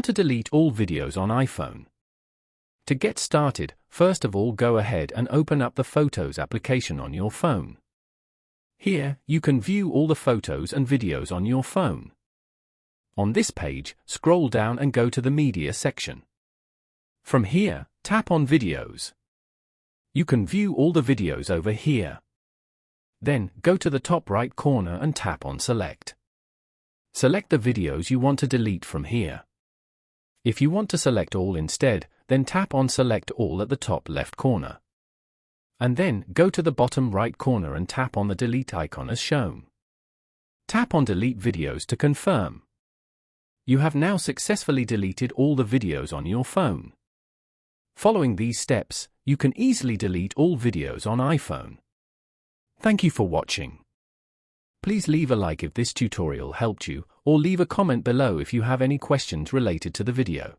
How to delete all videos on iPhone. To get started, first of all go ahead and open up the Photos application on your phone. Here, you can view all the photos and videos on your phone. On this page, scroll down and go to the Media section. From here, tap on Videos. You can view all the videos over here. Then, go to the top right corner and tap on Select. Select the videos you want to delete from here. If you want to select all instead, then tap on Select All at the top left corner. And then, go to the bottom right corner and tap on the Delete icon as shown. Tap on Delete Videos to confirm. You have now successfully deleted all the videos on your phone. Following these steps, you can easily delete all videos on iPhone. Thank you for watching. Please leave a like if this tutorial helped you, or leave a comment below if you have any questions related to the video.